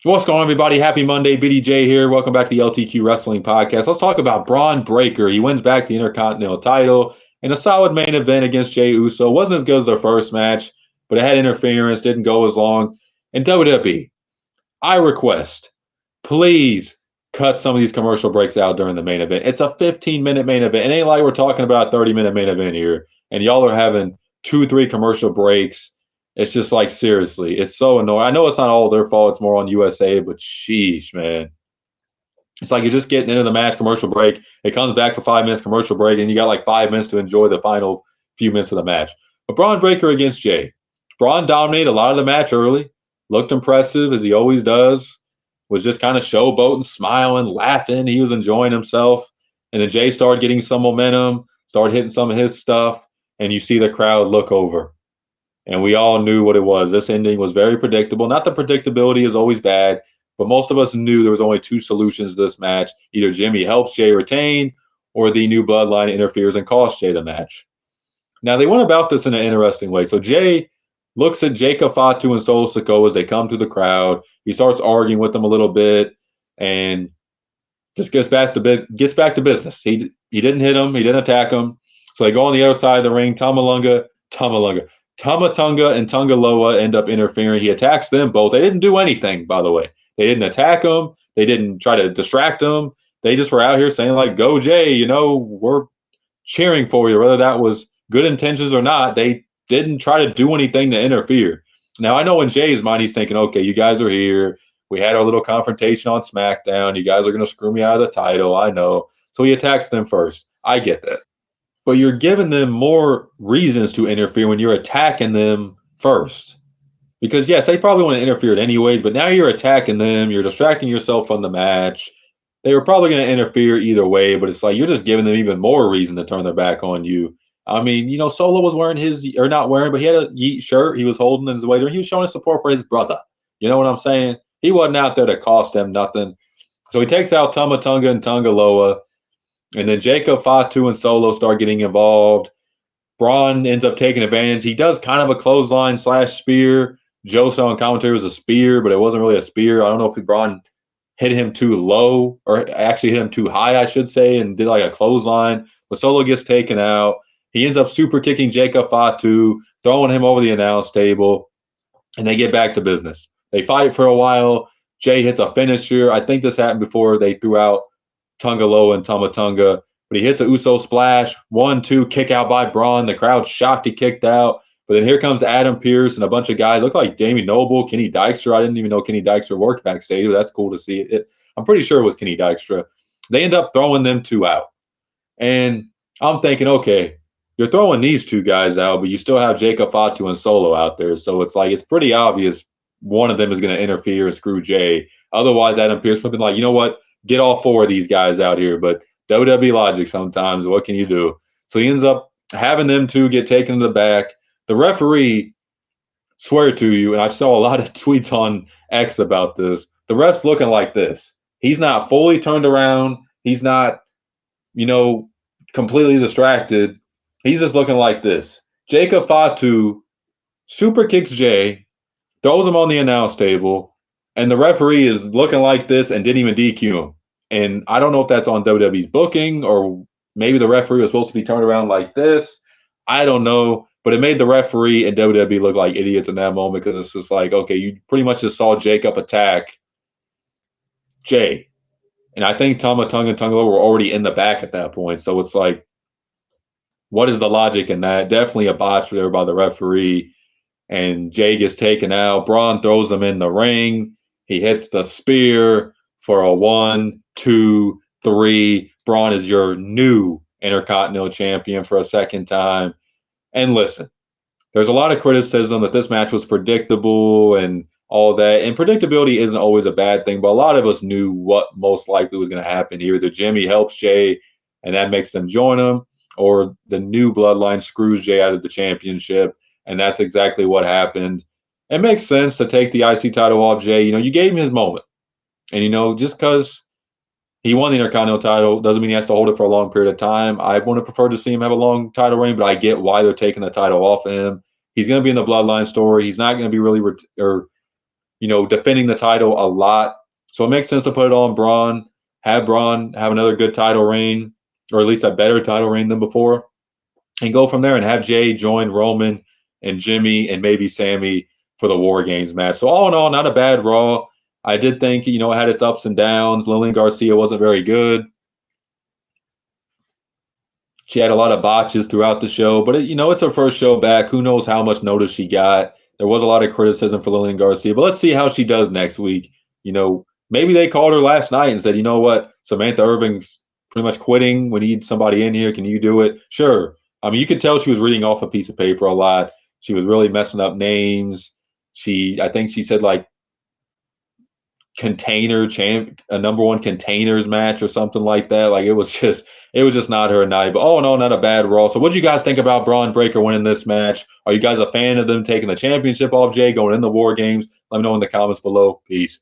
What's going on, everybody? Happy Monday. BDJ here. Welcome back to the LTQ Wrestling Podcast. Let's talk about Bron Breakker. He wins back the Intercontinental title in a solid main event against Jey Uso. Wasn't as good as their first match, but it had interference, didn't go as long. And WWE, I request, please cut some of these commercial breaks out during the main event. It's a 15-minute main event. It ain't like we're talking about a 30-minute main event here, and y'all are having 2, 3 commercial breaks. It's just like, seriously, it's so annoying. I know it's not all their fault. It's more on USA, but sheesh, man. It's like you're just getting into the match, commercial break. It comes back for 5 minutes, commercial break, and you got like 5 minutes to enjoy the final few minutes of the match. But Bron Breakker against Jey. Bron dominated a lot of the match early, looked impressive as he always does, was just kind of showboating, smiling, laughing. He was enjoying himself. And then Jey started getting some momentum, started hitting some of his stuff, and you see the crowd look over. And we all knew what it was. This ending was very predictable. Not that predictability is always bad, but most of us knew there was only two solutions to this match. Either Jimmy helps Jey retain, or the new bloodline interferes and costs Jey the match. Now, they went about this in an interesting way. So Jey looks at Jacob Fatu and Solo Sikoa as they come through the crowd. He starts arguing with them a little bit and just gets back to business. He didn't hit him. He didn't attack him. So they go on the other side of the ring. Tamatonga and Tungaloa end up interfering. He attacks them both. They didn't do anything, by the way. They didn't attack him. They didn't try to distract him. They just were out here saying, like, go Jey, we're cheering for you. Whether that was good intentions or not, they didn't try to do anything to interfere. Now, I know in Jey's mind, he's thinking, okay, you guys are here. We had our little confrontation on SmackDown. You guys are going to screw me out of the title. I know. So he attacks them first. I get that. But you're giving them more reasons to interfere when you're attacking them first. Because, yes, they probably want to interfere anyways, but now you're attacking them. You're distracting yourself from the match. They were probably going to interfere either way, but it's like you're just giving them even more reason to turn their back on you. I mean, Solo was wearing or not wearing, but he had a Yeet shirt. He was holding his way there. He was showing his support for his brother. You know what I'm saying? He wasn't out there to cost them nothing. So he takes out Tumatunga and Tungaloa, and then Jacob, Fatu, and Solo start getting involved. Bron ends up taking advantage. He does kind of a clothesline / spear. Joe saw in commentary was a spear, but it wasn't really a spear. I don't know if Bron hit him too low or actually hit him too high, I should say, and did like a clothesline. But Solo gets taken out. He ends up super kicking Jacob Fatu, throwing him over the announce table, and they get back to business. They fight for a while. Jey hits a finisher. I think this happened before they threw out Tungaloa and Tamatunga, but he hits a Uso splash. 1-2, kick out by Bron. The crowd's shocked he kicked out. But then here comes Adam Pearce and a bunch of guys. Look like Jamie Noble, Kenny Dykstra. I didn't even know Kenny Dykstra worked backstage, but that's cool to see. I'm pretty sure it was Kenny Dykstra. They end up throwing them two out. And I'm thinking, okay, you're throwing these two guys out, but you still have Jacob Fatu and Solo out there. So it's like it's pretty obvious one of them is going to interfere and screw Jey. Otherwise, Adam Pearce would have been like, you know what? Get all four of these guys out here. But WWE logic sometimes. What can you do? So he ends up having them two get taken to the back. The referee, swear to you, and I saw a lot of tweets on X about this, the ref's looking like this. He's not fully turned around. He's not, completely distracted. He's just looking like this. Jacob Fatu super kicks Jey, throws him on the announce table, and the referee is looking like this and didn't even DQ him. And I don't know if that's on WWE's booking or maybe the referee was supposed to be turned around like this. I don't know. But it made the referee and WWE look like idiots in that moment because it's just like, okay, you pretty much just saw Jacob attack Jey. And I think Tamatonga and Tungaloa were already in the back at that point. So it's like, what is the logic in that? Definitely a botch there by the referee. And Jey gets taken out. Bron throws him in the ring. He hits the spear for a 1, 2, 3. Bron is your new Intercontinental Champion for a second time. And listen, there's a lot of criticism that this match was predictable and all that. And predictability isn't always a bad thing, but a lot of us knew what most likely was going to happen here. Either Jimmy helps Jey and that makes them join him, or the new bloodline screws Jey out of the championship. And that's exactly what happened. It makes sense to take the IC title off Jey. You gave him his moment. And, just because he won the Intercontinental title doesn't mean he has to hold it for a long period of time. I would have preferred to see him have a long title reign, but I get why they're taking the title off of him. He's going to be in the Bloodline story. He's not going to be really defending the title a lot. So it makes sense to put it on Braun, have Braun have another good title reign, or at least a better title reign than before, and go from there and have Jey join Roman and Jimmy and maybe Sammy for the War Games match. So all in all, not a bad Raw. I did think, it had its ups and downs. Lillian Garcia wasn't very good. She had a lot of botches throughout the show, but it's her first show back. Who knows how much notice she got? There was a lot of criticism for Lillian Garcia, but let's see how she does next week. Maybe they called her last night and said, you know what, Samantha Irving's pretty much quitting. We need somebody in here. Can you do it? Sure. I mean, you could tell she was reading off a piece of paper a lot. She was really messing up names. I think she said like a number one containers match or something like that. Like it was just not her night. But all in all, not a bad Raw. So what do you guys think about Braun Breaker winning this match? Are you guys a fan of them taking the championship off Jey, going in the War Games? Let me know in the comments below. Peace.